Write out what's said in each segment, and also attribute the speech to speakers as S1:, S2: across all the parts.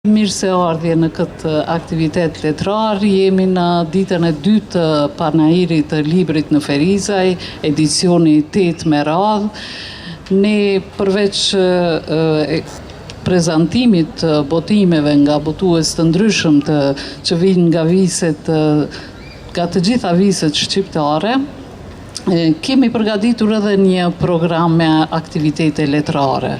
S1: Mirë se ardhje në këtë aktivitet letrar. Jemi në ditën e dytë të panairit të librit në Ferizaj, edicioni 8 me radhë. Ne përveç prezantimit të botimeve nga botues të ndryshëm që vijnë nga viset, nga të gjitha viset shqiptare, kemi përgatitur edhe një program me aktivitete letrare.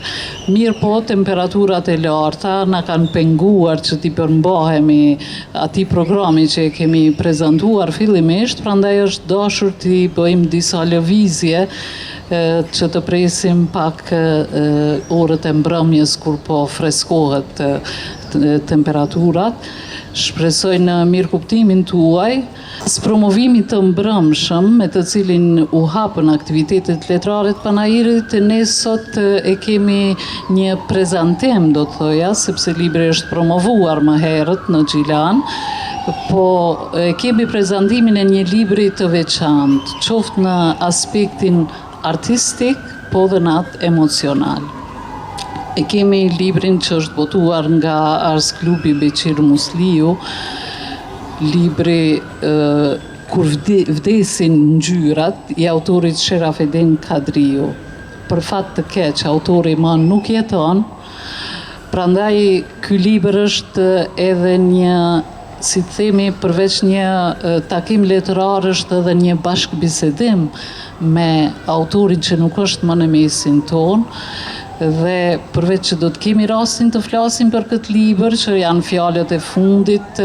S1: Mirë po, temperaturat e larta na kanë penguar që t'i përmbahemi atij programi që kemi prezantuar fillimisht, prandaj është dashur t'i bëjmë disa lëvizje që të presim pak orët e mbrëmjes kur po freskohet temperaturat. Shpresoj në mirë kuptimin tuaj. Së promovimit të mbrëmshëm me të cilin u hapën aktivitetet letrare të panairit, ne sot e kemi një prezantim, do të thoja, sepse libri është promovuar më herët në Gjilan, po kemi prezantimin e një libri të veçantë, qoftë në aspektin artistik, po dhe në atë emocional. E kemi librin që është botuar nga Ars Klubi Beqir Musliu, libri Kur vdesin ngjyrat, i autorit Sherafedin Kadriu. Për fat të keq, autori më nuk jeton, prandaj ky libër është edhe një, si të themi, përveç një takim letrar, është edhe një bashkëbisedim me autorin që nuk është më në mesin tonë, dhe përveç që do të kemi rastin të flasim për këtë libër, që janë fjalët e fundit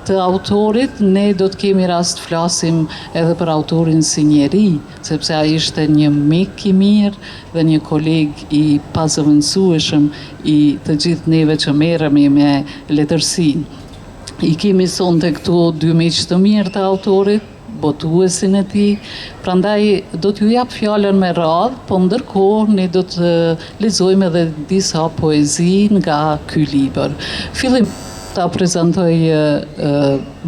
S1: të autorit, ne do të kemi rast të flasim edhe për autorin si njeri, sepse ai ishte një mik i mirë dhe një koleg i pazëvendësueshëm i të gjithë neve që merremi me letërsinë. I kemi sonte këtu dy miq të mirë të autorit, botuesin e tij, prandaj do t'ju jap fjalën me radhë, po ndërkohë ne do të lexojmë edhe disa poezi nga ky libër. Fillim ta prezantoj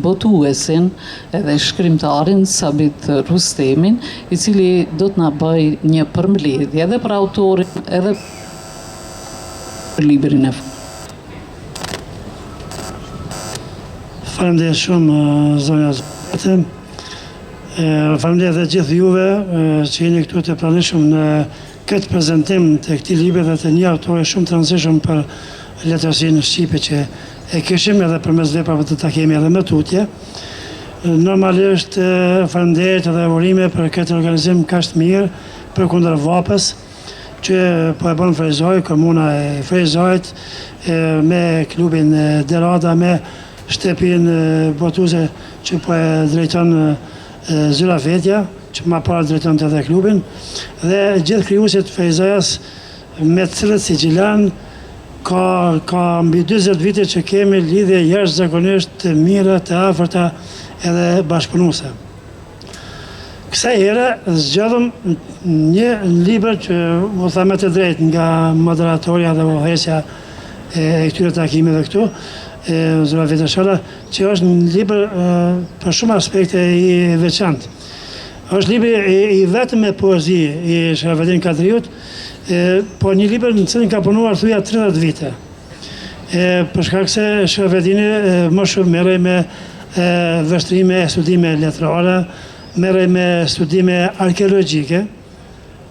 S1: botuesin edhe shkrimtarin Sabit Rustemin, i cili do të na bëj një përmbledhje edhe për autorin, edhe për librin e fundit.
S2: Faleminderit shumë, zonja Zoti. Faleminderit dhe gjithë juve që jeni këtu të pranishëm në këtë prezantim të këtij libri dhe të një autori shumë të rëndësishëm për letërsinë shqipe që e kishim edhe përmes veprave të takimi edhe me tutje. Normalisht faleminderit edhe urime për këtë organizim kaq të mirë për kundër vapës që po e bën Ferizaj, komuna e Ferizajt, me klubin Derada, me shtepin botuese që po e drejton Zyra Vetja, që më parë drejton edhe klubin, dhe gjithë krijuesit Ferizajës, me të cilët si Gjilan ka mbi 40 vite që kemi lidhje jashtëzakonisht të mira, të afërta edhe bashkëpunuese. Kësaj here zgjodhëm një libër që u tha me të drejtë nga moderatorja dhe udhëheqja e këtyre takimeve këtu, Zyra Vetja Shola, që është një libër për shumë aspekte i veçantë. Është libri i vetëm me poezi i Sherafedin Kadriut, po një libër në cilin ka punuar thuja 30 vite. Për shkak se Sherafedini më shumë merrej me vështrime e studime letrare, merrej me studime arkeologjike,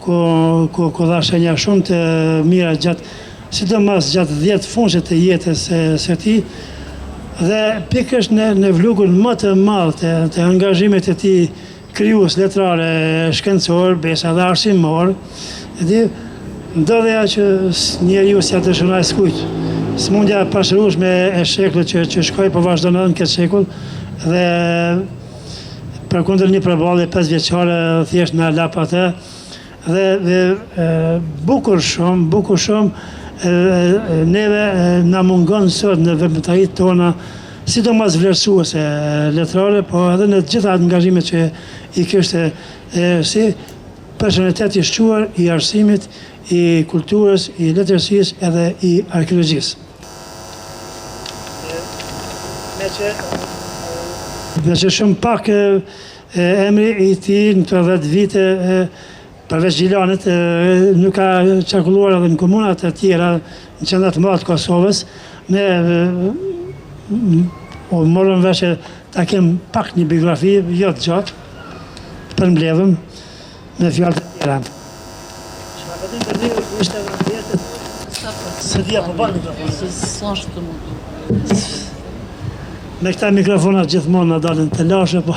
S2: ku dha shenja shumë të mira sidomos gjatë 10 fushëve të jetës së tij, dhe pikërisht në vlugun më të madh të angazhimit të tij krijues letrare, shkencor, besa dhe arsimor, ndodheja që njeriu s'ja dëshiroj skujt. Smundja e pashërueshme e shekullit që shkoi po vazhdon edhe në këtë shekull, dhe përkundër një përballje 5 vjeçare thjesht na lap atë, dhe bukur shumë neve na mungon sot në veprimtaritë tona, sidomos vlerësuese letrare, po edhe në të gjitha angazhimet që i kishte si personalitet i shquar i arsimit, i kulturës, i letërsisë edhe i arkeologjisë. Me që shumë pak emri i tij në të 10 vite përveç Gjilanit, nuk ka qarkulluar edhe në komunat e tjera në qendrat të mëdha të Kosovës, Ne morëm vesh që ta kem pak një biografi, jo të gjatë, për mbledhëm me fjalë të tjera. Shrafatin Kadriu ishte edhe në jetët se dhja po ban mikrofonat. Me këta mikrofonat gjithmonë në dalin të lashe, po...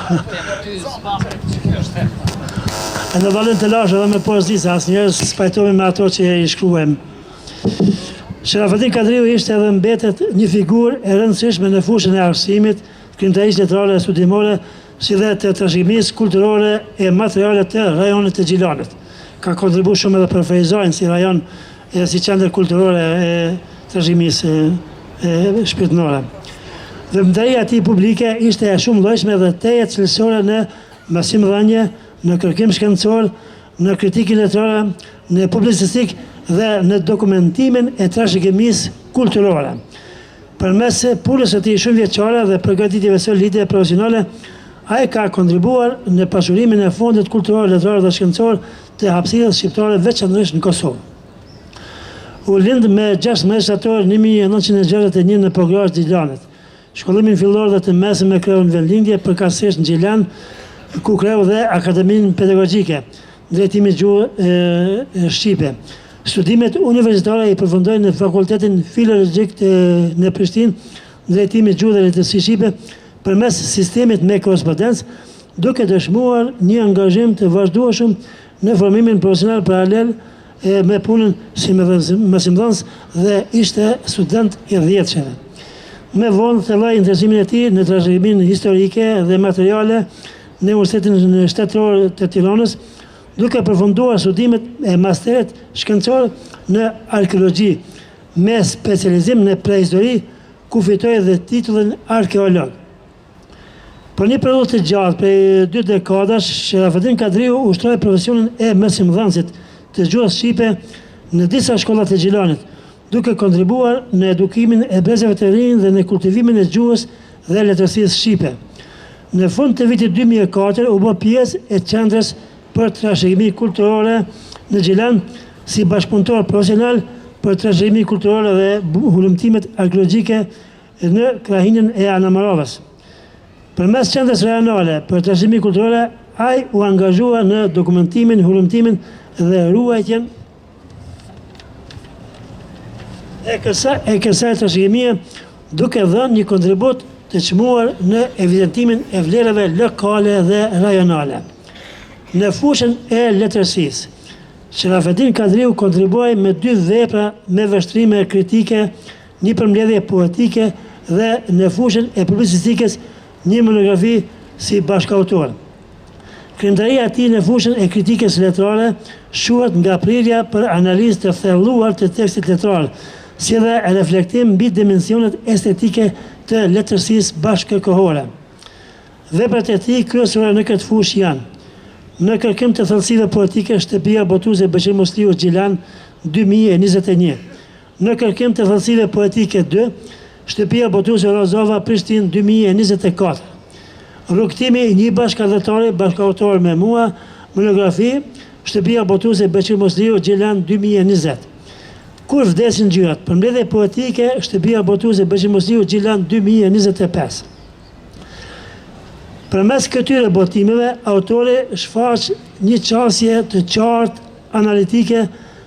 S2: E në dalin të lashe dhe me poezi, se asë njërës spajtomi me ato që i shkruem. Shrafatin Kadriu ishte edhe mbetet një figurë e rëndësishme në fushën e arsimit, krimtarisë letrare e studimore, si dhe të trashëgimisë kulturore e materiale të rajonit të Gjilanit. Ka kontribu shumë edhe për Fejzajnë si rajon e si qendër kulturore e trashëgimisë shpirtërore. Vëmëtaria ati publike ishte e shumë llojshme dhe teje cilësore në masimdhënie, në kërkim shkencor, në kritikin letrare, në publicistik dhe në dokumentimin e trashëgimisë kulturore. Përmes punës së tij shumë vjeçare dhe përgatitjeve solide e profesionale, ai ka kontribuar në pashurimin e fondit kulturor, letrar dhe shkencor të hapësirës shqiptare veçanërisht në Kosovë. U lind me 16 shtator 1961 në Pogradh të Gjilanit. Shkollimin fillor dhe të mesëm e kreu në vendlindje përkatësisht në Gjilan, ku kreu dhe Akademinë Pedagogjike, drejtimi gjuhë shqipe. Studimet universitare i përfundoi në Fakultetin Filologjik në Prishtinë, drejtimi gjuhë dhe letërsi shqipe, përmes sistemit me korrespondencë, duke dëshmuar një angazhim të vazhdueshëm në formimin profesional paralel me punën si mësimdhënës dhe ishte student i 10 vjeçave. Me vonë thelloi interesimin e tij në trashëgiminë historike dhe materiale në Universitetin Shtetëror të Tiranës, duke përfunduar studimet e masterit shkencor në arkeologji, me specializim në prehistori, ku fitoi dhe titullin arkeolog. Për një periudhë të gjatë, prej 2 dekadash, Shrafatin Kadriu ushtroi profesionin e mësimdhënësit të gjuhës shqipe në disa shkolla të Gjilanit, duke kontribuar në edukimin e brezave të rinj dhe në kultivimin e gjuhës dhe letërsisë shqipe. Në fund të vitit 2004 u bë pjesë e qendrës për trashëgimi kulturore në Gjilan si bashkëpunëtor profesional për trashëgimi kulturore dhe hulumtimet arkeologjike në krahinën e Anamarovës. Përmes qendrës rajonale për trashëgimi kulturore, ai u angazhua në dokumentimin, hulumtimin dhe ruajtjen e kësaj trashëgimie, duke dhënë një kontribut të çmuar në evidentimin e vlerave lokale dhe rajonale. Në fushën e letërsisë, Shrafatin Kadriu kontribuai me 2 vepra me vështrime kritike, një përmbledhje poetike dhe në fushën e publicistikës një monografi si bashkautor. Krimtaria e tij në fushën e kritikës letrare shuhet nga prirja për analizë të thelluar të tekstit letrar, si dhe reflektim mbi dimensionet estetike të letërsisë bashkëkohore. Veprat e tij kryesore në këtë fushë janë: në kërkim të thellësive poetike, Shtëpia botuese Beqir Musliu Gjilan 2021. Në kërkim të thellësive poetike 2, Shtëpia botuese Rozova Prishtinë 2024. Rrugtimi i një bashkëdhetari, bashkautor me mua, monografi, Shtëpia botuese Beqir Musliu Gjilan 2020. Kur vdesin gjyrat, përmbledhje poetike, Shtëpia botuese Beqir Musliu Gjilan 2025. Përmes këtyre botimeve, autori shfaq një qasje të qartë, analitike,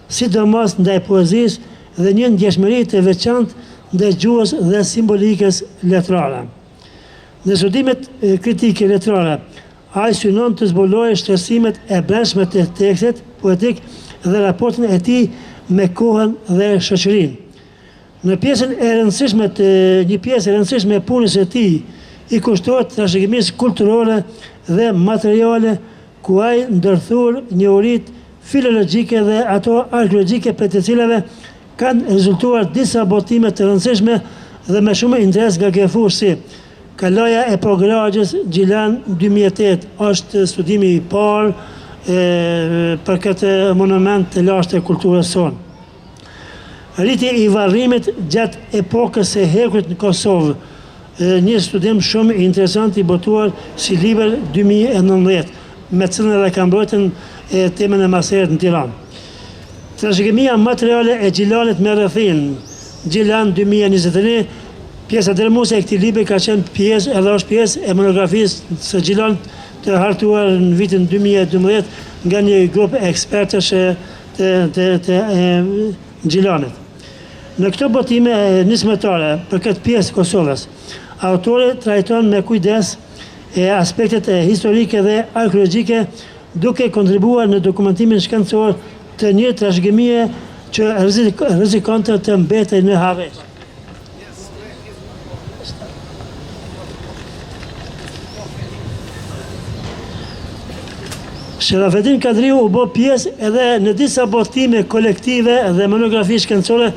S2: sidomos ndaj poezisë dhe një ndjeshmëri të veçantë ndaj gjuhës dhe simbolikës letrare. Në studimet kritike letrare, ai synon të zbulojë shtrësimet e brendshme të tekstit poetik dhe raportin e tij me kohën dhe shoqërinë. Në një pjesë e rëndësishme e punës së tij, i kushtohet trashëgimisë kulturore dhe materiale, ku ai ndërthur njohuritë filologjike dhe ato arkeologjike për të cilave kanë rezultuar disa botime të rëndësishme dhe me shumë interes nga kjo fushë, si Kaloja e Pogradhës Gjilan 2008, është studimi i parë për këtë monument të lashtë e kulturës sonë. Rritje i varrimit gjatë epokës së Hekurit në Kosovë, një studim shumë interesant i botuar si libër 2019, me cilën edhe ka mbrojtën temën e maserit në Tiranë. Trashëgimia materiale e Gjilanit me rrethinë, Gjilan 2021, pjesa dërmuese e këtij libri ka qenë pjesë edhe është pjesë e monografisë së Gjilan të hartuar në vitin 2012 nga një grup ekspertësh të Gjilanit. Në këto botime nismëtare për këtë pjesë Kosovës, autori trajton me kujdes aspektet historike dhe arkeologjike, duke kontribuar në dokumentimin shkencor të një trashëgimie që rrezikonte të mbetej në harres. Sherafedin Kadriu u bë pjesë edhe në disa botime kolektive dhe monografi shkencore,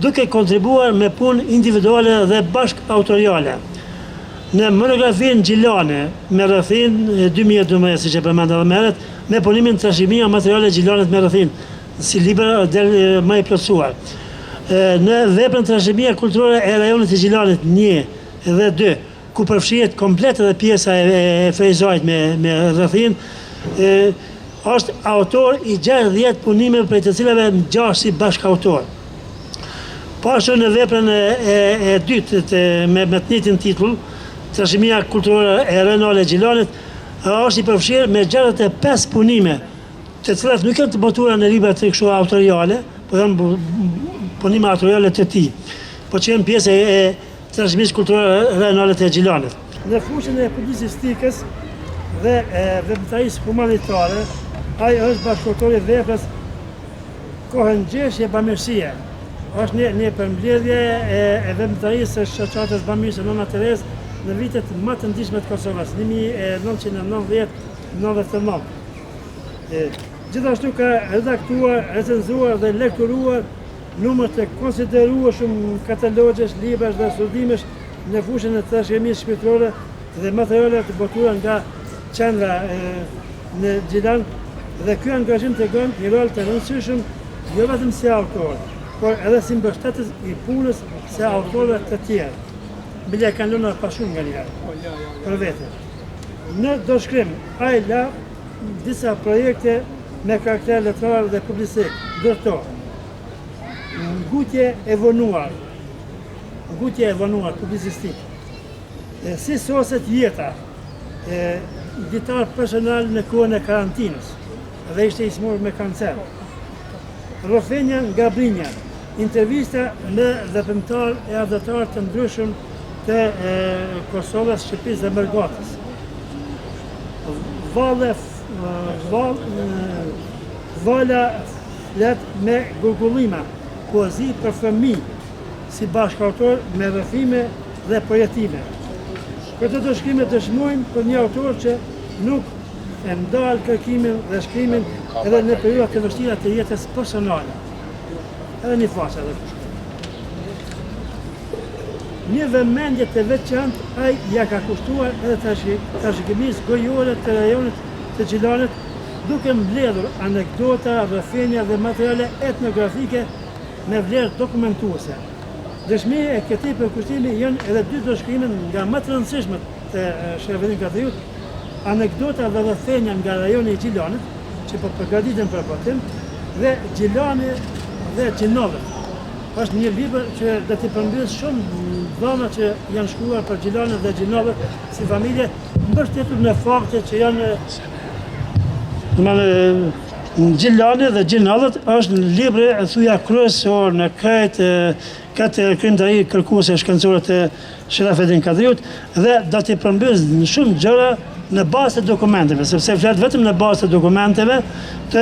S2: duke kontribuar me punë individuale dhe bashk autoriale. Në monografin Gjilane, me rrethin 2012, siç e përmenda edhe meret, me punimin trashëgimia materiale Gjilanit me rrethin, si libër del më i plotësuar. Në veprën trashëgimia kulturore e rajonit të Gjilanit 1 dhe 2, ku përfshihet komplet edhe pjesa e Frejzajt me rrethin, është autor i 60 punime prej të cilave 6 si bashkautor. Pashtu në veprën e dytë me të njëjtin titull, trashëgimia kulturore e rajonale Gjilanit, është i përfshirë me 65 punime, të cilat nuk janë të botura në libra të kështu autoriale, por janë punime autoriale të tij, por që janë pjesë e trashëgimisë kulturore rajonale të Gjilanit. Në fushën e publicistikës dhe veprimtarisë humanitare, ai është bashkëautori i veprës Kohëngjeshje Bamirësie. Është një përmbledhje e veprimtarisë së shoqatës Bamirëse Nona Terezë në vitet më të ndihshme të Kosovës, 1990-99. Gjithashtu ka redaktuar, recenzuar dhe lekturuar numër të konsiderueshëm katalogjesh, librash dhe studimesh në fushën e trashëgimisë shpirtërore dhe materiale të botura nga qendra në Gjilan, dhe ky angazhim tregon një rol të rëndësishëm jo vetëm si autor, por edhe si mbështetës i punës se autorëve të tjerë. Bile kanë lënë pa shumë nga njëherë, për vete. Në doshkrim, ai la disa projekte me karakter letrar dhe publicistik, ndërto ngutje e vonuar publicistik, si soset jeta, ditar personal në kohën e karantinës, dhe ishte i smur me kancer. Rrofenja nga Brinja, intervista me veprimtar e ardhëtar të ndryshëm të Kosovës, Shqipërisë dhe Mërgatës. Vala flet me gurgullima, poezi për fëmijë, si bashkautor me rrëfime dhe poetime. Këto dëshkrime dëshmojnë për një autor që nuk e ndal kërkimin dhe shkrimin edhe në periudha të vështira të jetës personale. Edhe një faqe edhe kështu. Një vëmendje të veçantë ai ja ka kushtuar edhe trashëgimisë gojore të rajonit të Gjilanit, duke mbledhur anekdota, rrëfenja dhe materiale etnografike me vlerë dokumentuese. Dëshmi e këtij përkushtimi janë edhe dy dëshkrime nga më të rëndësishmet të Sherafedin Kadriut, anekdota dhe rrëfenja nga rajoni i Gjilanit, që po përgatiten për botim, dhe Gjilani dhe Gjinollët. Është një libër që do t'i përmbys shumë dhëna që janë shkruar për Gjilanin dhe Gjinollët si familje, mbështetur në fakte që janë Gjilani dhe Gjinollët është një libër thuja kryesor në këtë krimtari kërkuese shkencore të Sherafedin Kadriut, dhe do t'i përmbys në shumë gjëra në bazë të dokumenteve, sepse flet vetëm në bazë të dokumenteve të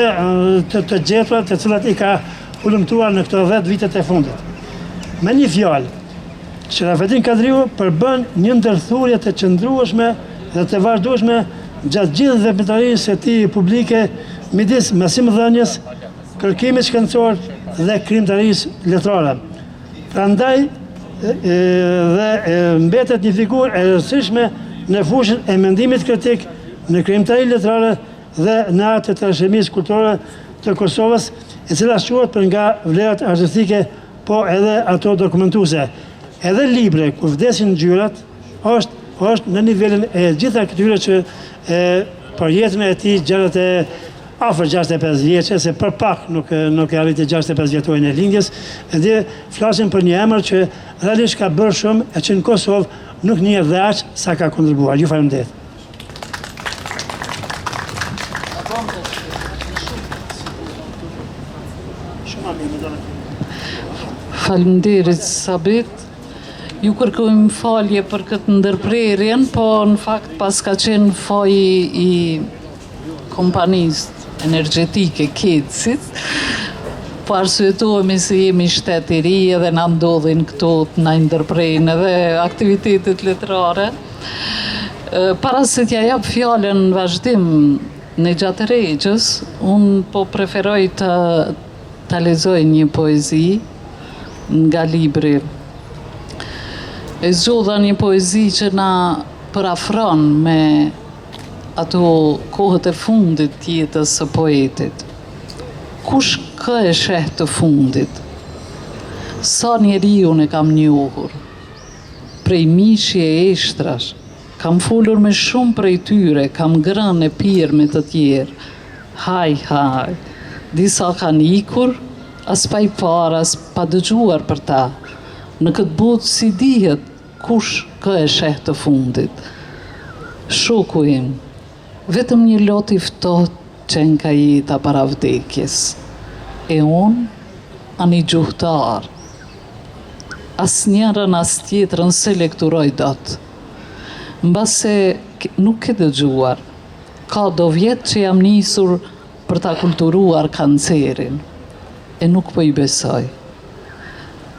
S2: gjetura, të cilat i ka hulumtuar në këto 10 vitet e fundit. Me një fjalë, Sherafedin Kadriu përbën një ndërthurje të qëndrueshme dhe të vazhdueshme gjatë gjithë veprimtarisë së tij publike midis mësimdhënies, kërkimit shkencor dhe krimtarisë letrare. Prandaj dhe mbetet një figurë e rëndësishme në fushën e mendimit kritik, në krimtari letrare dhe në atë të trashëgimisë kulturore të Kosovës, e cila shohet për nga vlerat artistike, po edhe ato dokumentuese. Edhe libre ku vdesin ngjyrat është në nivelin e gjitha këtyre që për jetën e tij, gjërat afër 65 vjeçe, se për pak nuk e arriti 65 vjetorin e lindjes, edhe flasim për një emër që realisht ka bërë shumë e që në Kosovë nuk njeh dhe aq sa ka kontribuar. Ju faleminderit.
S1: Faleminderit Sabit. Ju kërkojmë falje për këtë ndërprerjen, po në fakt pas ka qenë faji i kompanisë energjetike Ketësit, po arsyetohemi se jemi shtet i ri edhe na ndodhin këto të na ndërprejnë edhe aktivitetet letrare. Para se t'ja jap fjalën në vazhdim në gjatë Regjës, unë po preferoj të lexoj një poezi nga libri. E zgjodha një poezi që na përafron me ato kohët e fundit të jetës së poetit. Kush kë e sheh të fundit? Sa njeriu e kam njohur, prej mishi e eshtrash, kam folur me shumë prej tyre, kam grënë e pirë me të tjerë. Haj, disa kanë ikur, as pa i parë, as pa dëgjuar për ta. Në këtë botë si dihet kush kë e sheh të fundit. Shoku im, vetëm një lot i ftohtë që nga jeta para vdekjes. E unë, ani gjuhtar. As njërën as tjetrën se lekturoj dot. Mbase nuk ke dëgjuar. Ka do vjetë që jam nisur për ta kulturuar kancerin. E nuk po i besoj.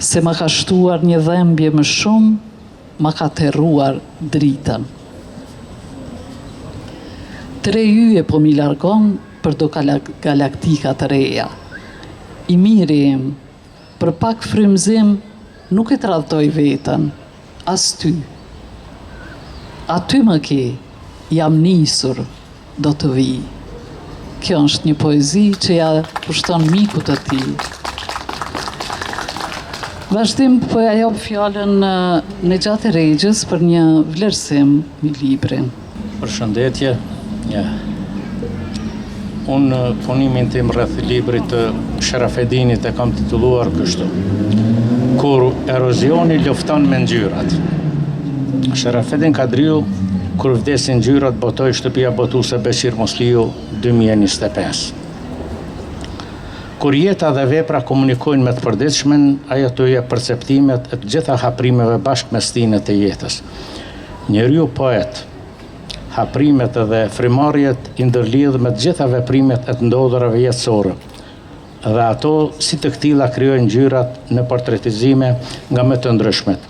S1: Se ma ka shtuar një dhembje më shumë, ma ka terruar dritën. 3 yje po mi largon për do galaktika të reja. I miri im, për pak frymëzim, nuk e tradhtoj vetën, as ty. Aty më ke, jam nisur, do të vi. Kjo është një poezi që ja kushton mikut të tij. Vazhdim po ja jap fjalën në gjatë Regjës për një vlerësim i librin.
S3: Përshëndetje. Unë punimin tim rreth librit të Sharafedinit e kam titulluar kështu: Kur erozioni lufton me ngjyrat. Sharafedin Kadriu, kur vdesin ngjyrat, botoi shtëpia botuese Beqir Mosliu 2025. Kur jeta dhe vepra komunikojnë me të përditshmen, ajo të jep perceptimet e të gjitha haprimeve bashkë me stinet e jetës. Njeriu poet, haprimet dhe frimarjet i ndërlidh me të gjitha veprimet e të ndodhurave jetësore. Dhe ato si të këtilla krijojnë ngjyrat në portretizime nga më të ndryshmet.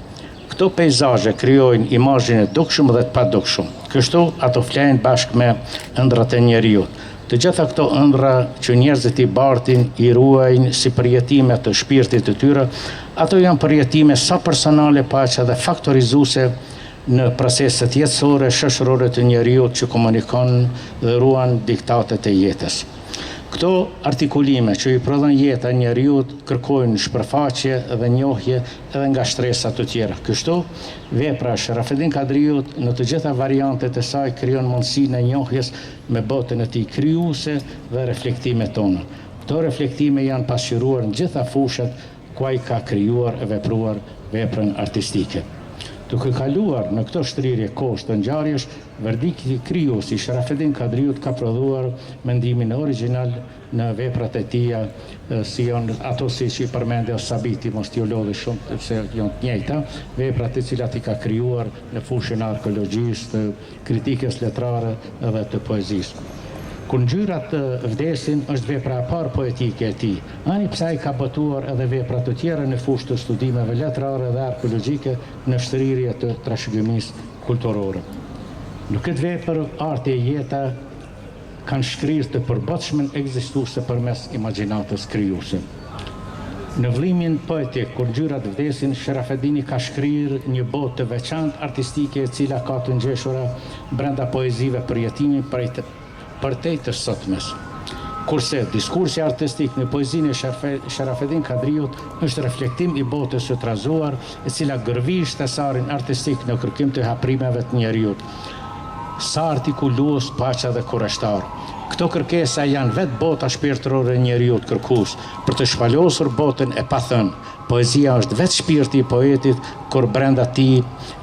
S3: Këto peizazhe krijojnë imazhin e dukshëm dhe të padukshëm. Kështu ato flajnë bashkë me ëndrat e njeriut. Të gjitha këto ëndra që njerëzit i bartin, i ruajnë si përjetime të shpirtit të tyre, ato janë përjetime sa personale paqe dhe faktorizuese në proceset jetësore, shoqërore të njeriut që komunikon dhe ruan diktatet e jetës. Këto artikulime që i prodhon jeta njeriut kërkojnë shpërfaqje dhe njohje edhe nga shtresa të tjera. Kështu, vepra Sharafedin Kadriut në të gjitha variantet e saj krijon mundësinë e njohjes me botën e tij krijuese dhe reflektimet tona. Këto reflektime janë pasqyruar në gjitha fushat ku ai ka krijuar e vepruar veprën artistike. Duke kaluar në këto shtrirje kohësh të ngjarjesh, verdikti krijues i Sharafedin Kadriut ka prodhuar mendimin origjinal në veprat e tija, si janë ato siç i përmendë Sabiti, mos t'ju lodhi shumë, se janë të njëjta, veprat e cilat i ka krijuar në fushën e arkeologjisë, të kritikës letrare dhe të poezisë. Kur ngjyrat vdesin, është vepra e parë poetike e tij. Ani pse ai ka botuar edhe vepra të tjera në fushë të studimeve letrare dhe arkeologjike në shtrirje të trashëgimisë kulturore. Në këtë vepër, arti e jeta kanë shkrirë të përbotshmën ekzistuese përmes imagjinatës krijuese. Në vëllimin poetik, kur ngjyrat vdesin, Sharafedini ka shkrirë një botë të veçantë artistike e cila ka të ngjeshura brenda poezive përjetimi për te të sotmes. Kurse diskursi artistik në poezinë e Sharafedin Kadriut është reflektim i botës së trazuar, e cila gërvisht thesarin artistik në kërkim të haprimeve të njeriut. Sa artikulues, paqja dhe kurreshtar. Këto kërkesa janë vetë bota shpirtërore e njeriut kërkues për të shpalosur botën e pathënë. Poezia është vetë shpirti i poetit kur brenda tij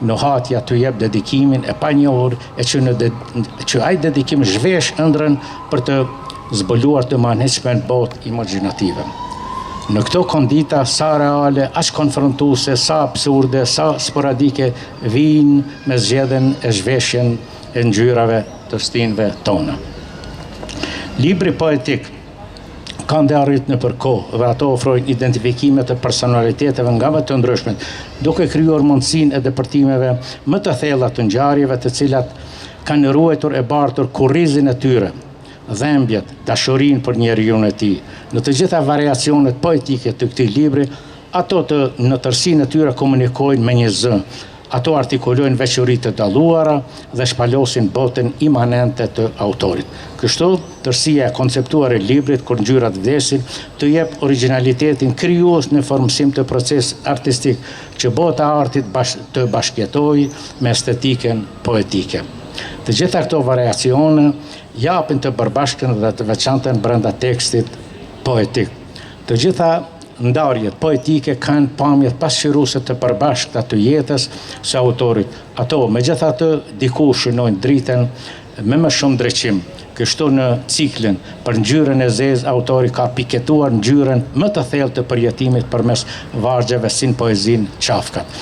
S3: nohatja të jep dedikimin e panjohur e që ai dedikim zhvesh ëndrrën për të zbuluar të manheqmen botë imagjinative. Në këto kondita sa reale, aq konfrontuese, sa absurde, sa sporadike vijnë me zgjedhjen e zhveshjen e ngjyrave të stinëve tona. Libri poetik ka ndarrit në përkohë dhe ato ofrojnë identifikime të personaliteteve nga më të ndryshme, duke krijuar mundësinë e depërtimeve më të thella të ngjarjeve të cilat kanë ruajtur e bartur kurrizin e tyre, dhembjet, dashurinë për njeriun e tij. Në të gjitha variacionet poetike të këtij libri, ato në tërsinë e tyre komunikojnë me një zë. Ato artikulojnë veçori të dalluara dhe shpalosin botën imanente të autorit. Kështu, tërësia e konceptuar e librit kur ngjyrat vdesin të jep originalitetin krijues në formësim të proces artistik që bota e artit të bashkëjetojë me estetiken poetike. Të gjitha këto variacione japin të përbashkën dhe të veçanten brenda tekstit poetik. Të gjitha ndarjet poetike kanë pamjet pasqyruese të përbashkëta të jetës së autorit. Ato megjithatë diku shënojnë dritën me më shumë dreqim. Kështu në ciklin për ngjyrën e zezë autori ka piketuar ngjyrën më të thellë të përjetimit përmes vargjeve si në poezinë Qafkat.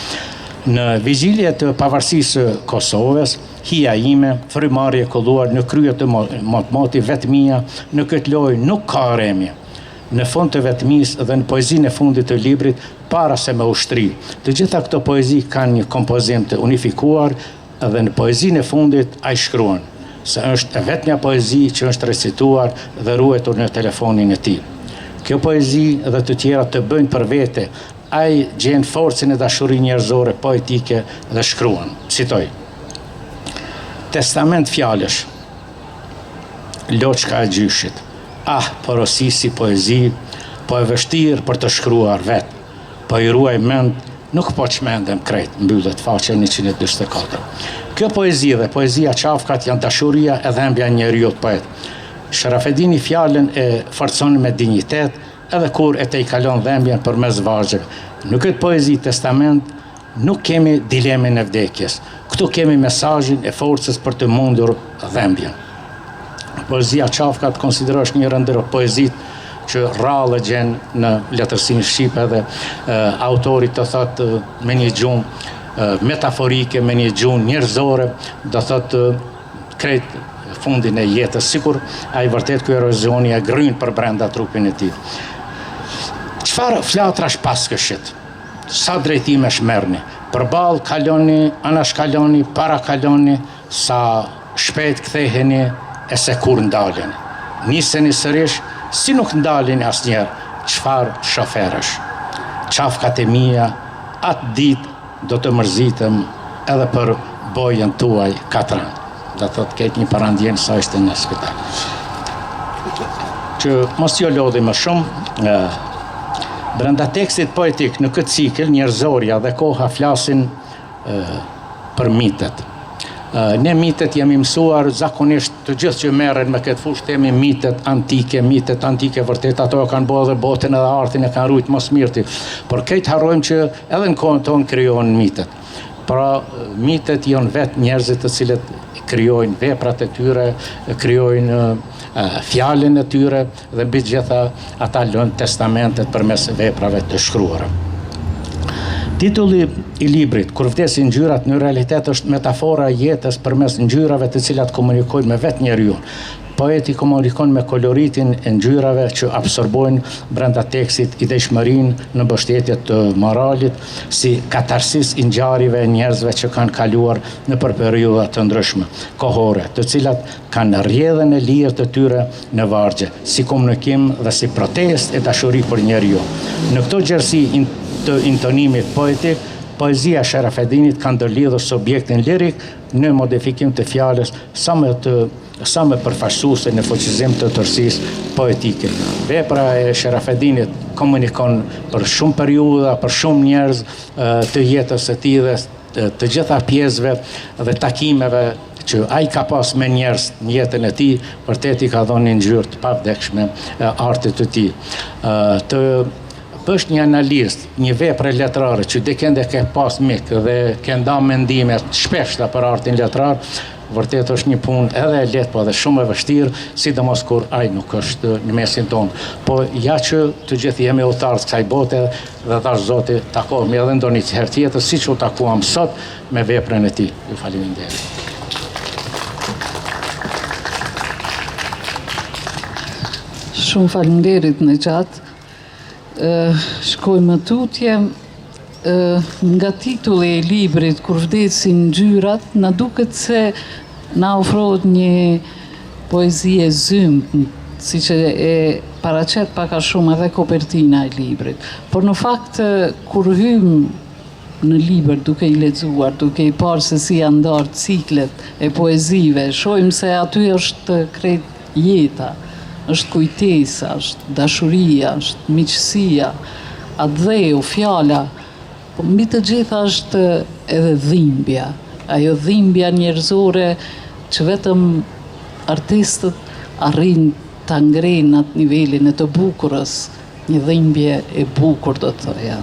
S3: Në vigjilje të pavarësisë së Kosovës, hija ime, frymarrje kolluar në krye të motmoti vetmia, në këtë lojë nuk ka remje. Në fund të vetmisë dhe në poezinë e fundit të librit, para se me ushtri. Të gjitha këto poezi kanë një kompozim të unifikuar dhe në poezinë e fundit ai shkruan se është e vetmja poezi që është recituar dhe ruetur në telefonin e tij. Kjo poezi dhe të tjera të bëjnë për vete, ai gjen forcën e dashurisë njerëzore poetike dhe shkruan. Citoj: Testament fjalësh, loçka e gjyshit. Ah, porosisi poezi, po e vështirë për të shkruar vetë, po i ruaj mend, nuk po çmendem krejt, mbyllet faqja 144. Kjo poezi dhe poezia Qafkat janë dashuria e dhembja e njeriut poet. Sharafedini fjalën e forcon me dinjitet, edhe kur e te i kalon dhembjen përmes vargjeve. Në këtë poezi testament nuk kemi dilemin e vdekjes. Këtu kemi mesazhin e forcës për të mundur dhembjen. Poezia Qafkat konsiderosh një ndër poezitë që rrallë gjen në letërsinë shqipe dhe autori të thotë me një gjuhë metaforike, me një gjuhë njerëzore, do thotë krejt fundin e jetës, sikur ai vërtet ky erozioni e gryn për brenda trupin e tij. Çfarë flatrash pas këshit? Sa drejtime shmerrni? Përballë kaloni, anash kaloni, para kaloni, sa shpejt ktheheni e se kur ndaleni. Niseni sërish, si nuk ndaleni asnjëherë, çfarë shoferësh. Qafkat e mia, atë ditë do të mërzitem edhe për bojën tuaj katran. Do thotë ketë një parandjen sa ishte në spital. Që mos jo lodhi më shumë, brenda tekstit poetik në këtë cikël, njerëzorja dhe koha flasin për mitet. Ne mitet jemi mësuar zakonisht të gjithë që merren me këtë fushë themi mitet antike vërtet ato kanë bërë dhe botën edhe artin e kanë ruajtur mos mirti. Por këtë harrojmë që edhe në kohën tonë krijohen mitet. Pra mitet janë vetë njerëzit të cilët krijojnë veprat e tyre, krijojnë fjalën e tyre dhe mbi gjitha ata lënë testamentet përmes veprave të shkruara. Titulli i librit, Kur vdesin ngjyrat, në realitet është metafora e jetës përmes ngjyrave të cilat komunikojnë me vetë njeriu. Poeti komunikon me koloritin e ngjyrave që absorbojnë brenda tekstit ideshmërinë në mbështetje të moralit, si katarsis i ngjarjeve e njerëzve që kanë kaluar në periudha të ndryshme kohore, të cilat kanë rrjedhën e lirë të tyre në vargje, si komunikim dhe si protestë e dashuri për njeriu. Në këto gjerësi të intonimit poetik, poezia Sharafedinit ka ndërlidhur subjektin lirik në modifikim të fjalës sa më përfaqësuese në fuqizim të tërësisë poetike. Vepra e Sharafedinit komunikon për shumë periudha, për shumë njerëz të jetës së tij dhe të gjitha pjesëve dhe takimeve që ai ka pas me njerëz në jetën e tij, vërtet i ka dhënë një ngjyrë të pavdekshme artit të tij. Të bësh një analizë, një veprë letrare që dekende ke pas mik dhe ke nda mendime shpeshta për artin letrar, vërtet është një punë edhe e lehtë, po edhe shumë e vështirë, sidomos kur ai nuk është në mesin tonë. Po ja që të gjithë jemi udhëtarë të kësaj bote dhe tash Zoti takohemi edhe ndonjë herë tjetër, siç u takuam sot me veprën e tij. Ju faleminderit.
S1: Shumë faleminderit në gjatë. Shkojmë tutje. Nga titulli i librit Kur vdesin ngjyrat, na duket se na ofrohet një poezi e zymë, siç e paraqet pak a shumë edhe kopertina e librit. Por në fakt kur hym në libër duke i lexuar, duke i parë se si janë ndarë ciklet e poezive, shohim se aty është krejt jeta, është kujtesa, është dashuria, është miqësia, adheu, fjala. Po mbi të gjitha është edhe dhimbja, ajo dhimbja njerëzore që vetëm artistët arrin ta ngrenë atë nivelin e të bukurës, një dhimbje e bukur do të thoja.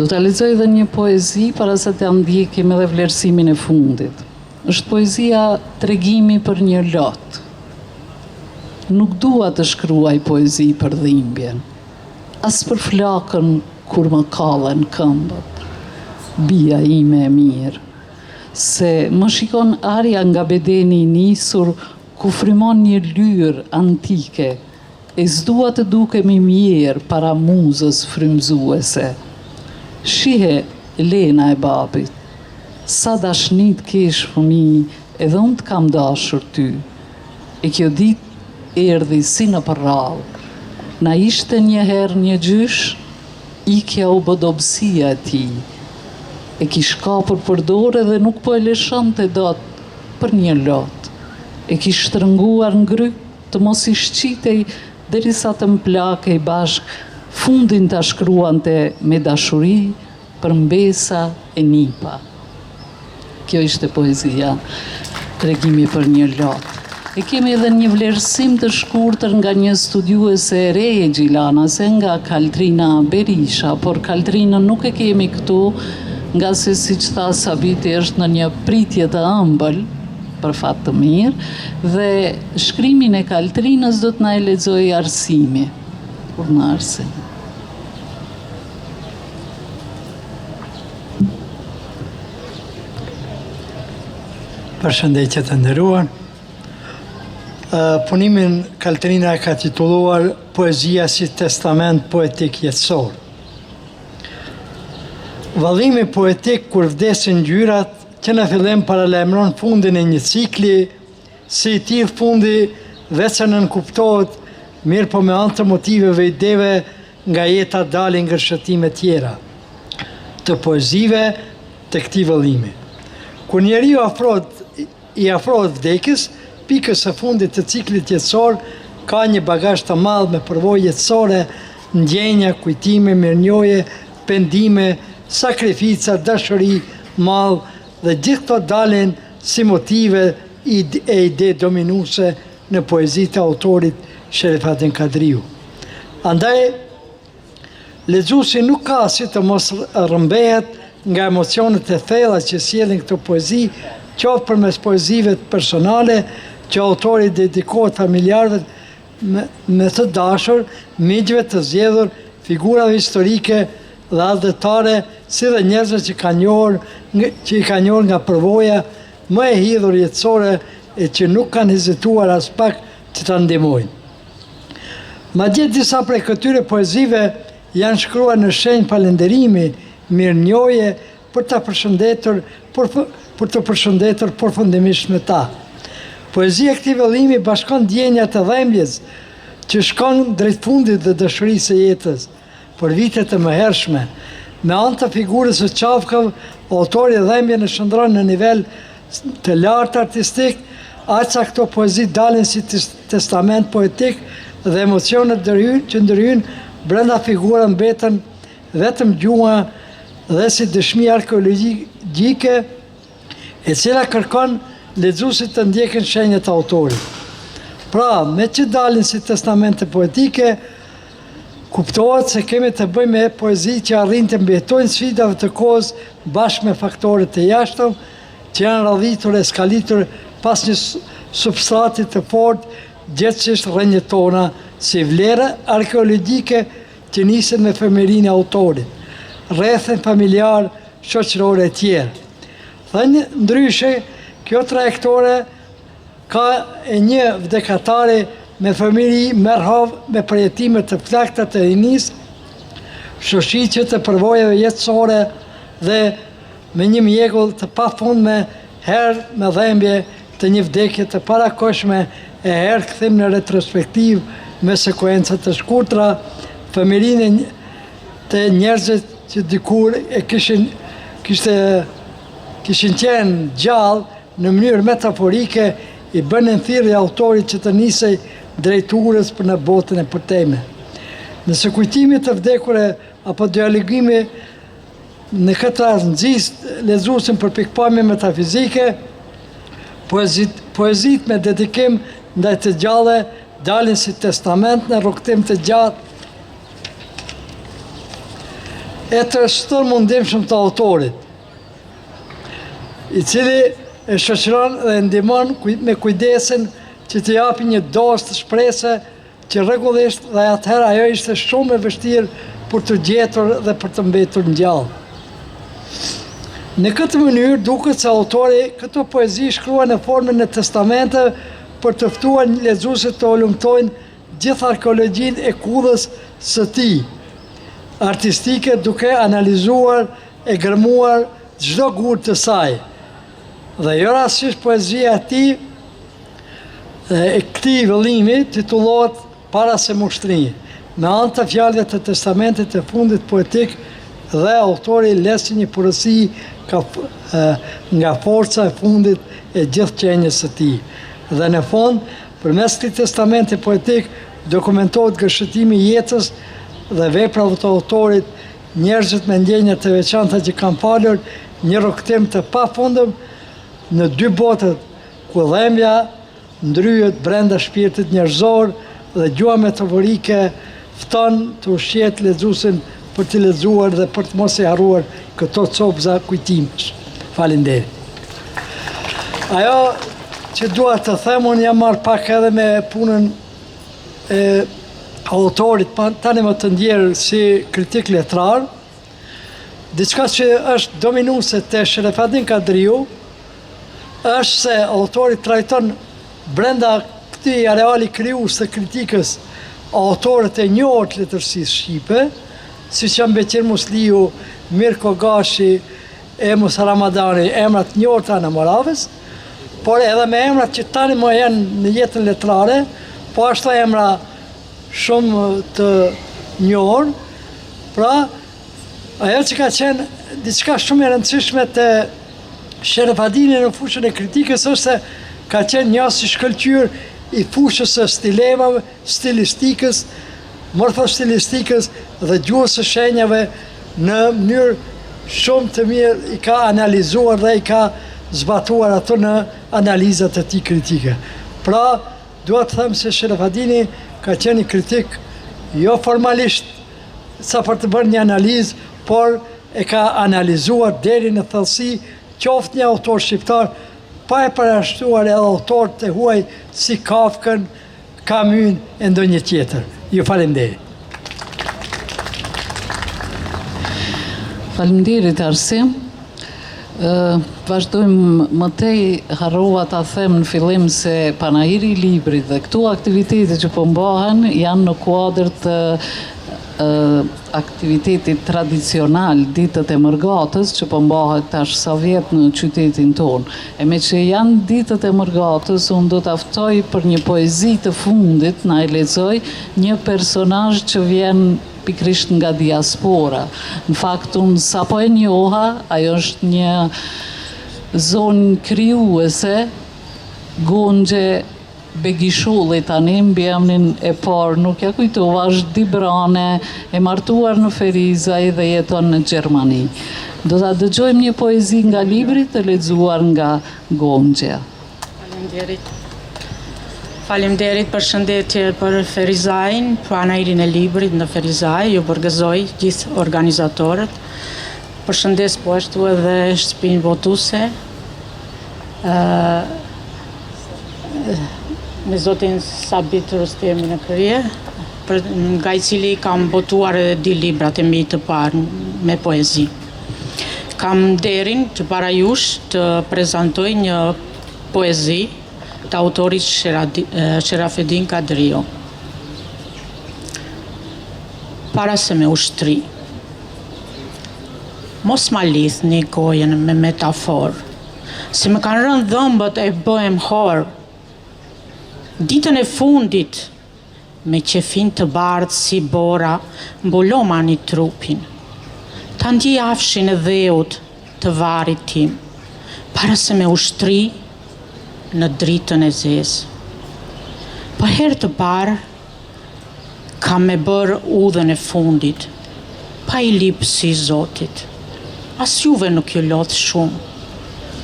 S1: Do ta lexoj edhe një poezi para se të ndjekim edhe vlerësimin e fundit. Është poezia Tregimi për një lot. Nuk dua të shkruaj poezi për dhimbjen, as për flakën kur më kallen këmbët, bia ime e mirë, se më shikon arja nga bedeni i nisur ku frymon një lyrë antike, e s'dua të dukemi mirë para muzës frymzuese. Shihe Lena e babit, sa dashnit kesh fëmij, edhe unë të kam dashur ty, e kjo ditë erdhi si në përrall, na ishte njëherë një gjysh, ikja u bë dobësia e tij. E kish kapur për dorë dhe nuk po e lëshonte dot për një lot. E kish shtrënguar ngryp të mos i shqitej derisa të mplakej bashk, fundin ta shkruante me dashuri për mbesa e nipa. Kjo ishte poezia Tregimi për një lot. E kemi edhe një vlerësim të shkurtër nga një studiuese e re e Gjilanase, nga Kaltrina Berisha, por Kaltrinën nuk e kemi këtu, nga se siç tha Sabiti është në një pritje të ëmbël, për fat të mirë, dhe shkrimin e Kaltrinës do të na e lexoj Arsimi. Kur në Arsim.
S4: Përshëndetje të nderuar. Punimin Kaltrina e ka titulluar Poezia si testament poetik jetësor. Vallimi poetik kur vdesin ngjyrat, që në fillim paralajmëron fundin e një cikli, si i tillë fundi veç se nënkuptohet, mirë po me anë të motiveve ideve nga jeta dalin ngërshëtime tjera të poezive të këtij vallimi. Kur njeriu i afrohet vdekjes, pikës së fundit të ciklit jetësor, ka një bagazh të madh me përvojë jetësore, ndjenja, kujtime, mirënjohje, pendime, sakrifica, dashuri, mall, dhe gjithë këto dalin si motive e ide dominuese në poezitë e autorit Sherifatin Kadriu. Andaj, lexuesi nuk ka si të mos rrëmbehet nga emocionet e thella që sjellin këto poezi, qoftë përmes poezive personale, që autori dedikohet familjarëve me të dashur, miqve të zgjedhur, figurave historike dhe adhetare, si dhe njerëzve që i ka njohur nga përvoja më e hidhur jetësore e që nuk kanë hezituar as pak që ta ndihmojnë. Madje disa prej këtyre poezive janë shkruar në shenjë falënderimi, mirënjohje për të përshëndetur përfundimisht me ta. Poezia e këtij vallimi bashkon ndjenjat e dhembjes që shkon drejt fundit dhe dashurisë së jetës për vite të mëhershme. Me anë të figurës së qafkave, autori dhembjen e shndron në nivel të lartë artistik, aq sa këto poezi dalin si testament poetik dhe emocionet që ndërhyjnë brenda figurave mbeten vetëm gjua dhe si dëshmi arkeologjike e cila kërkon lexuesit të ndjekin shenjat e autorit. Pra, me që dalin si testamente poetike, kuptohet se kemi të bëjmë me poezi që arrin të mbijetojnë sfidave të kohës bashkë me faktorët e jashtëm që janë radhitur e skalitur pas një substrati të fortë gjithçisht rrënjët tona si vlera arkeologjike që nisen me femërinë e autorit, rrethen familjar, shoqërore e tjerë. Thënë ndryshe, kjo trajektore ka e një vdekatare me familji merhav me përjetimet të plakta të rinis, shoqitje të përvojave jetësore dhe me një mjekull të pafundme, herë me dhembje të një vdekje të parakoshme e herë kthim në retrospektiv me sekuenca të shkurtra, familjinë të njerëzit që dikur e kishin qenë gjallë në mënyrë metaforike, i bënë thirrje autorit që të nisej drejturës për në botën e përteme. Nëse kujtimi të vdekure apo dialogimi në këtë rast nxis lexuesin për pikpamje metafizike, poezit me dedikim ndaj të gjallë dalin si testament në rrugtim të gjatë e të shtërmundimshëm të autorit, i cili e shoqëron dhe ndihmon me kujdesin që të japi një dozë të shprehse që rregullisht dhe atëherë ajo ishte shumë e vështirë për të gjetur dhe për të mbetur ngjallë. Në këtë mënyrë duket se autori këto poezi shkruan në formën e testamente për të ftuar lexuesit të ulumtojnë gjithë arkeologjinë e kudhës së tij artistike, duke analizuar e gërmuar çdo gur të saj. Dhe jo rastësisht poezia e tij e këtij vëllimi titullohet Para se mushtri, me anë të fjalëve të testamentit të fundit poetik dhe autori lesi një porosi nga forca e fundit e gjithë qenjes së tij. Dhe në fond, përmes këtij testamenti poetik dokumentohet gëshëtimi i jetës dhe veprave të autorit, njerëzit me ndjenja të veçanta që kanë falur një rrugtim të pafundëm në dy botët ku dhembja ndryhet brenda shpirtit njerëzor dhe gjua metaforike fton të ushqet lexuesin për të lexuar dhe për të mos e harruar këto copëza kujtimesh. Faleminderit. Ajo që dua të them, unë jam marrë pak edhe me punën e autorit, tani më të ndjerë si kritik letrar, diçka që është dominuese te Sherefadin Kadriu, është se autori trajton brenda këtij areali krijues të kritikës autorët e njohur të letërsisë shqipe, siç janë Beqir Musliu, Mirko Gashi, Emus Ramadani, emrat njohur të Ana Moravës, por edhe me emrat që tani më janë në jetën letrare, po ashtu emra shumë të njohur. Pra, ajo që ka qenë diçka shumë e rëndësishme te Sherefadini në fushën e kritikës është se ka qenë një si shkëlqyer i fushës së stilemave, stilistikës, morfostilistikës dhe gjuhës së shenjave në mënyrë shumë të mirë i ka analizuar dhe i ka zbatuar ato në analizat e tij kritike. Pra, dua të them se Sherefadini ka qenë një kritik jo formalisht sa për të bërë një analizë, por e ka analizuar deri në thellësi qoftë një autor shqiptar, pa e parashtuar edhe autor të huaj si Kafkën, Camus e ndonjë tjetër. Ju faleminderit.
S1: Faleminderit Arsim. Vazhdojmë më tej, harrova ta them në fillim se panajiri i librit dhe këto aktivitete që po mbahen janë në kuadër të aktivitetit tradicional ditët e mërgatës që po mbahet tash sa vjet në qytetin tonë. E me që janë ditët e mërgatës, unë do të aftoj për një poezi të fundit, na e lexoj një personazh që vjen pikrisht nga diaspora. Në fakt, unë sapo e njoha, ajo është një zonë krijuese, Gonxhe Begishulli tani mbi emrin e parë, nuk ja kujtova, është Dibrane, e martuar në Ferizaj dhe jeton në Gjermani. Do ta dëgjojmë një poezi nga libri të lexuar nga Gonxha.
S5: Faleminderit, përshëndetje për Ferizajin, pranairin e librit në Ferizaj, ju përgëzoj gjithë organizatorët. Përshëndes po ashtu edhe shtëpinë votuese. Me zotin Sabit Rustemi në krye, nga i cili kam botuar edhe 2 librat e mi të parë me poezi. Kam nderin që para jush të prezantoj një poezi të autorit Sherafedin Kadrio. Para se me ushtri. Mos ma lidhni gojen me metafor, se më kanë rënë dhëmbët e bëhem horë. Ditën e fundit, me qefin të bardhë si bora, mbuloma një trupin. Ta ndjej afshin e dheut të varit tim, para se me ushtri në dritën e zezë. Për herë të parë, kam me bërë udhën e fundit, pa i lipë si Zotit. As juve nuk ju lodh shumë,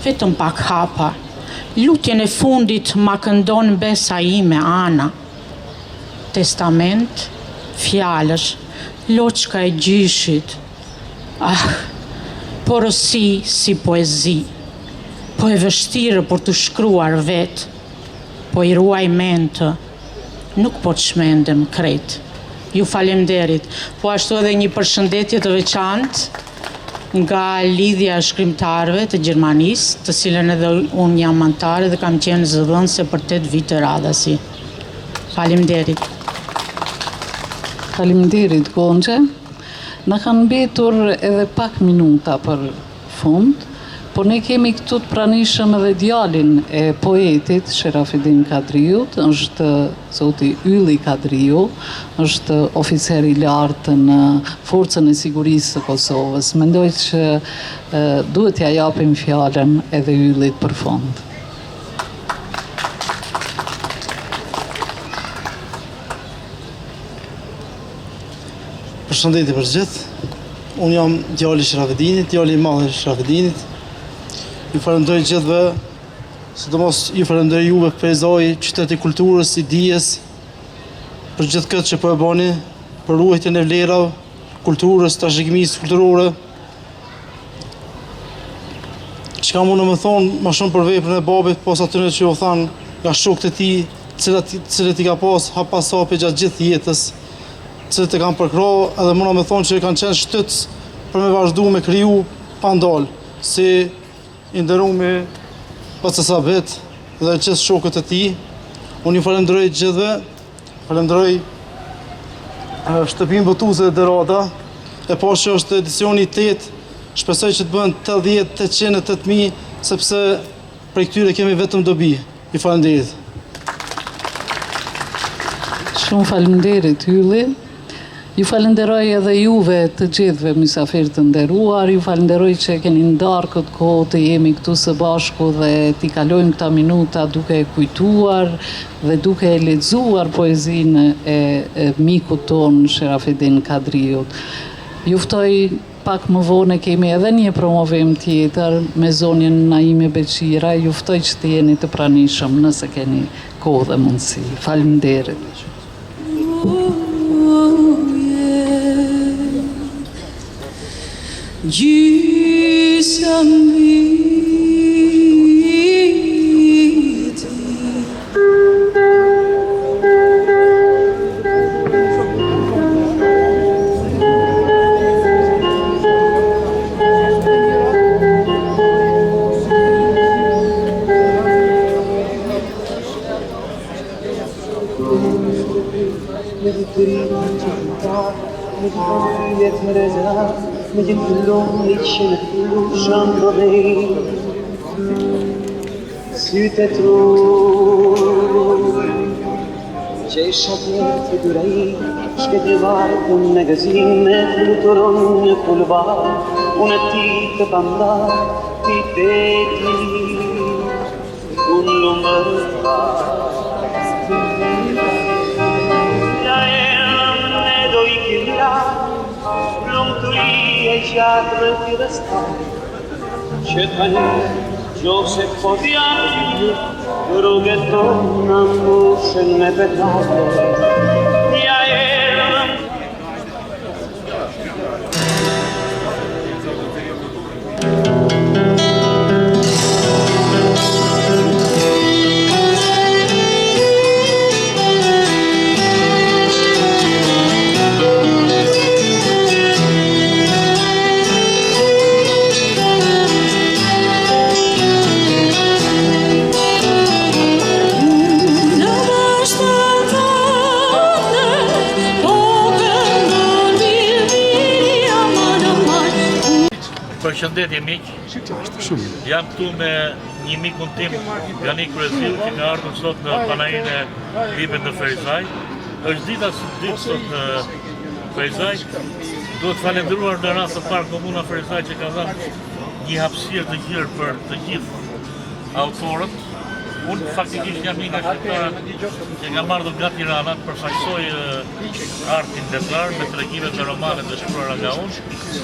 S5: vetëm pak hapa. Lutjen e fundit ma këndon besa ime Ana. Testament, fjalësh, loçka e gjyshit. Porosi si poezi. Po e vështirë për të shkruar vetë. Po i ruaj mentë. Nuk po të shmendem krejt. Ju falemderit. Po ashtu edhe një përshëndetje të veçantë nga lidhja e shkrimtarëve të Gjermanisë, të cilën edhe unë jam antare dhe kam qenë zëdhënëse për 8 vite radhasi. Faleminderit.
S1: Faleminderit, Gonxha. Na kanë mbetur edhe pak minuta për fund, por ne kemi këtu të pranishëm edhe djalin e poetit Sherafedin Kadriut, është zoti Ylli Kadriu, është oficer i lartë në Forcën e Sigurisë së Kosovës. Mendoj që duhet t'ja japim fjalën edhe Yllit për fund.
S6: Përshëndetje për gjithë. Unë jam djali i Sherafedinit, djali i madh i Sherafedinit. Ju falenderoj gjithëve, sidomos ju falenderoj juve Ferizaj, qyteti i kulturës, i dijes, për gjithë këtë që po e bani, për ruajtjen e vlerave, kulturës, trashëgimisë kulturore. Çka mund të më thonë më shumë për veprën e babit, posa atyre që u thanë nga shokët e tij, cilët i ka pas hap pas hapi gjatë gjithë jetës, cilët e kanë përkrahur, edhe mund të më thonë që kanë qenë shtytës për me vazhdu me kriju pa ndalë, si i nderumi Sabit dhe gjithë shokët e tij. Unë ju falenderoj gjithëve, falenderoj shtëpinë botuese e Derada, e po që është edicioni 8, shpresoj që të bëhen 80, 800, 8000, sepse prej këtyre kemi vetëm dobi. Ju falenderit.
S1: Shumë faleminderit, Ylli. Ju falenderoj edhe juve të gjithëve mysafirë të nderuar, ju falenderoj që keni ndarë këtë kohë të jemi këtu së bashku dhe t'i kalojmë këta minuta duke kujtuar dhe duke lexuar poezinë e mikut tonë Sherafedin Kadriut. Juftoj pak më vonë kemi edhe një promovim tjetër me zonjën Naime Beqira, juftoj që të jeni të pranishëm nëse keni kohë dhe mundësi. Faleminderit.
S7: Gjysëm viti me gjithë këllon që në fillu shëmë dhej sytë e truj që i shatër të durej shket e vartë në magazin me fluturon në kulvar unë ti të bandar ti te ti unë në mërë teatro ti restare. C'è Joseph Podiati, rughetto ambusce ne petate.
S8: Përshëndetje miq, jam këtu me një mikun tim, Gani Kryeziu, që ka ardhur sot në panajirin e librit të Ferizaj. Është dita së ditë sot në Ferizaj. Duhet falendëruar në rast të parë Komuna Ferizaj që ka dhënë një hapësirë të gjerë për të gjithë autorët. Unë faktikisht jam një nga shqiptarët që nga marrë nga Tirana të përfaqësoj artin letrar me tregime të romanet të shkruara nga unë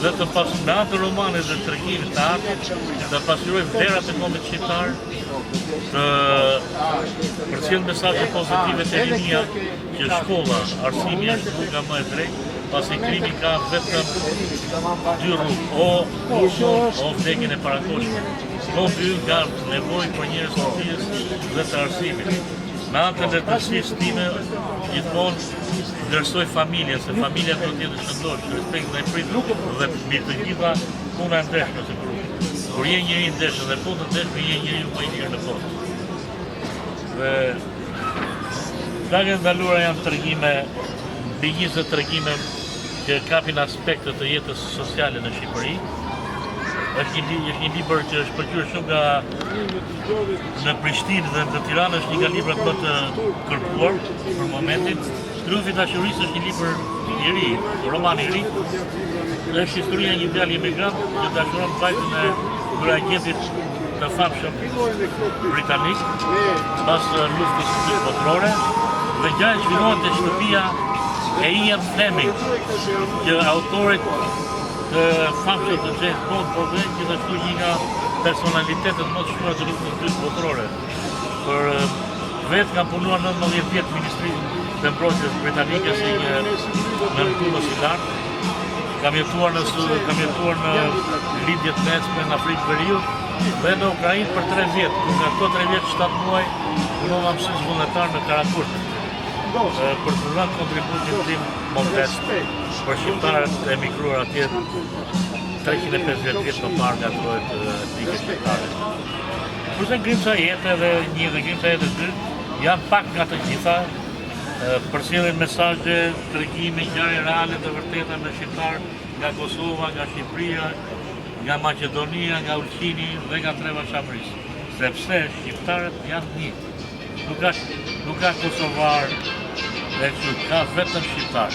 S8: dhe të me anë të romanet dhe tregimit të artit të pasqyroj vlerat e kombit shqiptar, të përcjell mesazhe pozitive të rinia që shkolla, arsimi është rruga më e drejtë, pasi krimi ka vetëm dy rrugë, o pushon o vdekjen e parakoshme. Kombi ynë ka nevojë për njerëz të tillë dhe të arsimit. Me anë të letërsisë time, gjithmonë vlerësoj familjen, se familja do të jetë shëndosh, respekt ndaj prindërve dhe mbi të gjitha puna e ndeshme së grupi. Kur je njëri i ndeshëm dhe punë të ndeshme, je njeriu më i mirë në botë. Dhe flagët ndaluara janë tregime, mbi 20 tregime që kapin aspekte të jetës sociale në Shqipëri. Është një libër që është pëlqyer shumë në Prishtinë dhe në Tiranë, është një nga librat më të kërkuar për momentin. Triumfi i dashurisë është një libër i ri, roman i ri. Është historia e një djali emigrant që dashuron vajzën e kryeagentit të famshëm britanik pas luftës së dytë botërore dhe gjëja zhvillohet te shtëpia e Ian Fleming, që autorit të famshëm të James Bond, por dhe gjithashtu një nga personalitetet më të shkruara të luftës së dytë botërore. Për vetë kam punuar 19 vjet në Ministrinë të Mbrojtjes Britanike si një nënpunës i lartë. Kam jetuar në lidhjet mesme në Afrikë Veriut dhe në Ukrainë për 3 vjet. Nga këto 3 vjet 7 muaj punova mësues vullnetar në Karakurt. Për të dhënë kontributin tim modest për shqiptarët e emigruar atje 350 vjet më parë nga trojet etnike shqiptare. Kurse Grimca jetë dhe 1 dhe Grimca jetë 2 janë pak nga të gjitha, përcjellin mesazhe, tregime, ngjarje reale të vërteta me shqiptar nga Kosova, nga Shqipëria, nga Maqedonia, nga Ulqini dhe nga Treva Shamris. Sepse shqiptarët janë një. Nuk ka kosovar dhe ka vetëm shqiptar.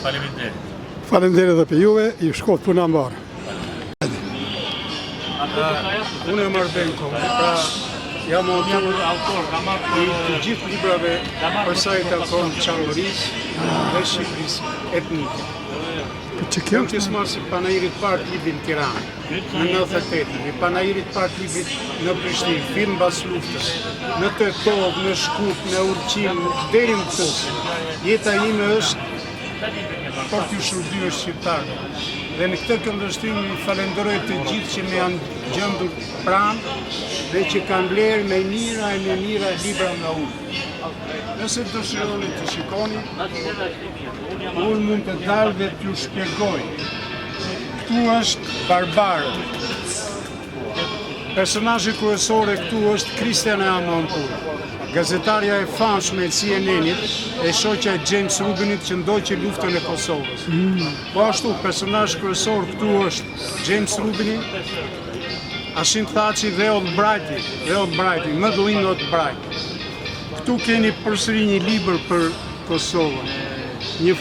S8: Faleminderit.
S9: Faleminderit dhe për juve, i shkot puna mbarë.
S10: Unë e marrë Benko, pra jam autor i të gjithë librave për sa i takon qanërisë dhe Shqipërisë etnike. Jam pjesëmarrës si panajirit parë të librit në Tiranë, në 98, i panajirit parë të librit në Prishtinë, film mbas luftës, në Tetov, në Shkup, në Ulqin, deri në Kosovë. Jeta ime është për t'ju shërbyer shqiptarëve. Dhe në këtë këndvështrim i falenderoj të gjithë që më janë gjendur pranë dhe që kanë blerë me mira libra nga unë. Nëse dëshironi të shikoni, unë mund të dalë dhe t'ju shpjegoj. Këtu është Barbarë. Personazhi kryesor këtu është Christiane Amanpour, gazetarja e famshme e CNN-it, e shoqja e James Rubinit që ndoqi luftën e Kosovës. Po ashtu, personazh kryesor këtu është James Rubini, Ashim Thaçi dhe Oldbrighti, Madeleine Oldbright. Këtu keni përsëri një libër për Kosovën. Një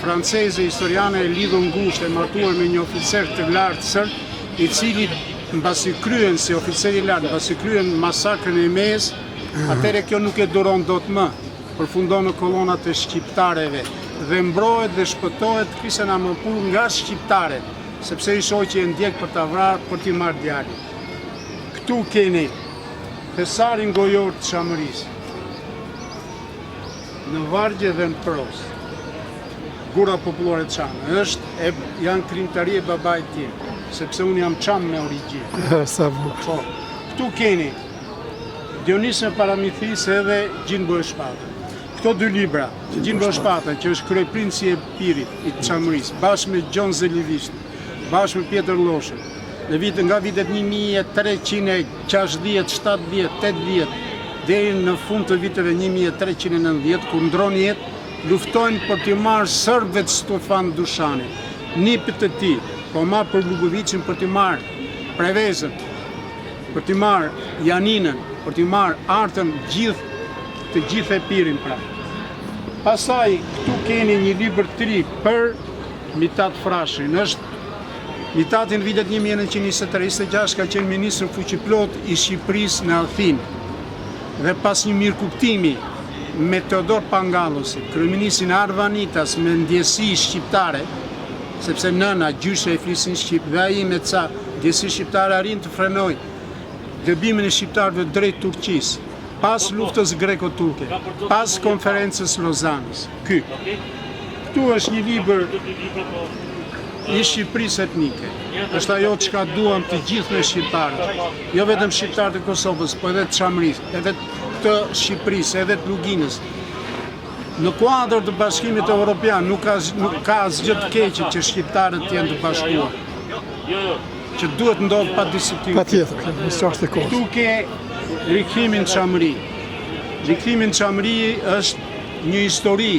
S10: franceze historiane e lidhur ngushtë e martuar me një oficer të lartë serb, i cili mbasi kryen si oficer i lartë, mbasi kryen masakrën e Emejes, atëherë kjo nuk e duron dot më, përfundon në kolonat e shqiptarëve. dhe mbrohet dhe shpëtohet Krisena Mëpull nga shqiptarët, sepse i shoqi e ndjek për ta vrarë për t'i marrë djalin. Këtu keni thesarin gojor të Çamërisë, në vargje dhe në pros. Gura popullore Çamë, janë krimtari e babait tim, sepse unë jam Çam me origjinë.
S9: Sa bukur.
S10: Po, këtu keni Dionis me Paramithis edhe Gjinë Bëshpata. Këto dy libra, Gjinë Bëshpata, që është kryeprincë i Epirit, i Çamërisë, bashkë me Gjon Zelivisht, bashkë me Pjetër Lloshën, nga vitet 1360, 70, 80, deri në fund të viteve 1390, kur ndron jetë, luftojnë për t'i marrë serbëve të Stefan Dushani, nipit të tij, po ma për Lubovicin për t'i marrë Prevezën, për t'i marrë Janinën, për t'i marrë Artën, të gjithë Epirin pra. Pastaj këtu keni një libër të ri për Mitat Frashin. Mitati në vitet 1926 ka qenë ministër fuqiplot i Shqipërisë në Athinë. Dhe pas një mirëkuptimi me Teodor Pangallosi, kryeministin Arvanitas me ndjesi shqiptare, sepse nëna gjyshe e flisin shqip, dhe ai me ca ndjesi shqiptare arrin të frenoj dëbimin e shqiptarëve drejt Turqisë, pas luftës greko-turke, pas konferencës Lozanës. Këtu është një libër i Shqipërisë etnike. Është ajo çka duam të gjithë ne shqiptarët, jo vetëm shqiptarët e Kosovës, po edhe të Çamërisë, edhe të Shqipërisë, edhe të Luginës. Në kuadër të Bashkimit Evropian nuk ka asgjë të keqe që shqiptarët të jenë të bashkuar. Që duhet ndodhë pa disiplinë.
S9: Patjetër, është e kohës.
S10: Këtu ke Rikthimin Çamëri. Rikthimi në Çamëri është një histori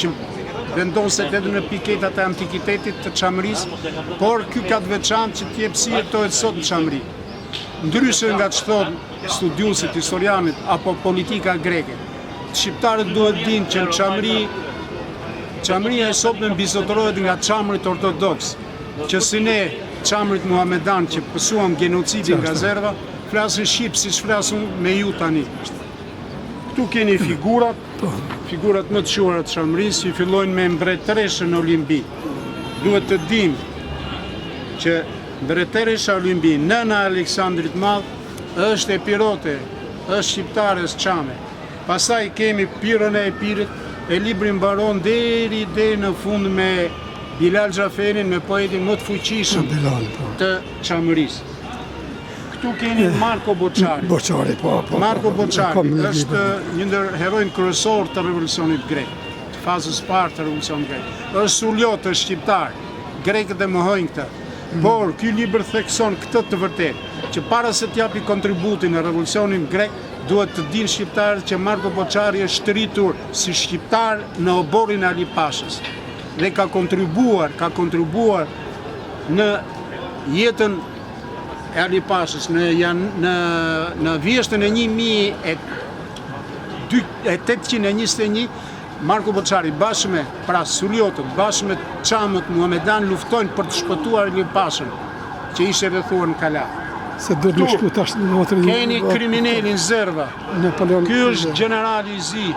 S10: që vendoset edhe në piketat e antikitetit të Çamërisë, por ky ka të veçantë që t'jep si jetohet sot në Çamëri. Ndryshe nga që thonë studiuesit, historianët apo politika greke, shqiptarët duhet dinë që në Çamëria e sotme mbizotërohet nga çamrit ortodoks, që si ne çamrit muhamedan që pësuam genocidin nga zerva, flasin shqip siç flasun me ju tani. Këtu keni figurat më të quara të Çamërisë, që fillojnë me mbretëreshën Olimbi. Duhet të dimë që mbretëresha Olimbi, nëna e Aleksandrit Madh, është epirote, është shqiptare Çame. Pastaj kemi Pirën e Epirit, e libri mbaron deri në fund me Bilal Xhaferin, me poetin më të fuqishëm të Çamërisë. Këtu keni Marko Boçari. Marko Boçari është një ndër herojnë kryesor të revolucionit grek, të fazës parë të revolucionit grek. Është sulliot, është shqiptar, grekët e mohojnë këtë. Por ky libër thekson këtë të vërtetë, që para se t'japi kontributin në revolucionin grek, duhet të dinë shqiptarët që Marko Boçari është rritur si shqiptar në oborrin e Ali Pashës dhe ka kontribuar në jetën e Ali Pashës, në vjeshtën e 1821, Marko Boçari bashkë me suliotët, bashkë me çamët muhamedan luftojnë për të shpëtuar Ali Pashën, që ishte rrethuar në Kala.
S9: Se do të shku tash në motrin.
S10: Keni kriminalin Zerva. Ky është generali i Zi.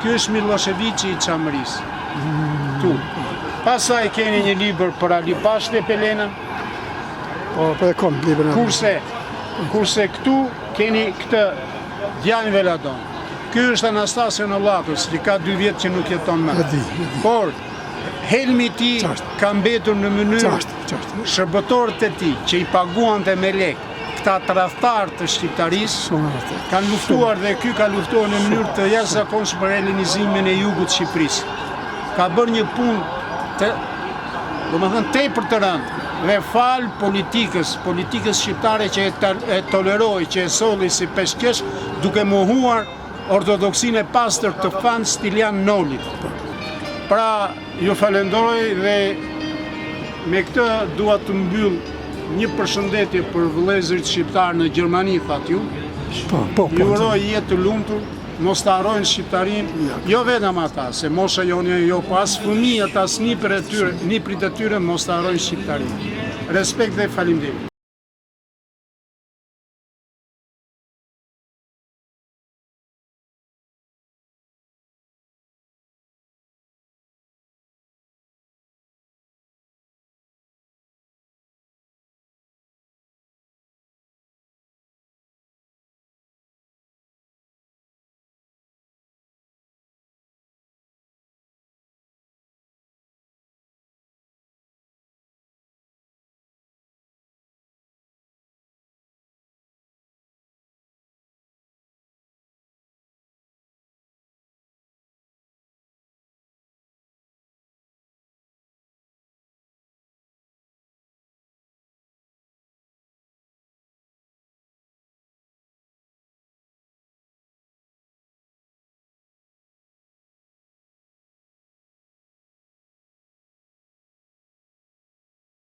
S10: Ky është Miloševiçi i Çamërisë. Tu. Pastaj keni një libër për Ali Pashën e Pelenën.
S9: Po e kam librin.
S10: Kurse këtu keni këtë djalin Veladon. Ky është Anastasio Nollakos, që ka 2 vjet që nuk jeton më. Por helmi i tij ka mbetur në mënyrë shërbëtorët e tij që i paguante me lekë. Këta tradhtarë të shqiptarisë kanë luftuar dhe ky ka luftuar në mënyrë të jashtëzakonshme për helenizimin e jugut të Shqipërisë. Ka bërë një punë tepër të rëndë dhe fal politikës shqiptare që e toleroi, që e solli si peshqesh, duke mohuar ortodoksinë e pastër të fan Stilian Nolit. Pra, ju falenderoj dhe me këtë dua të mbyll një përshëndetje për vëllezërit shqiptar në Gjermani, thatë ju. Ju uroj jetë të lumtur, mos të harrojnë shqiptarinë, jo vetëm ata, se mosha jonë jo, po as fëmijët, as niprit e tyre mos të harrojnë shqiptarinë. Respekt dhe faleminderit.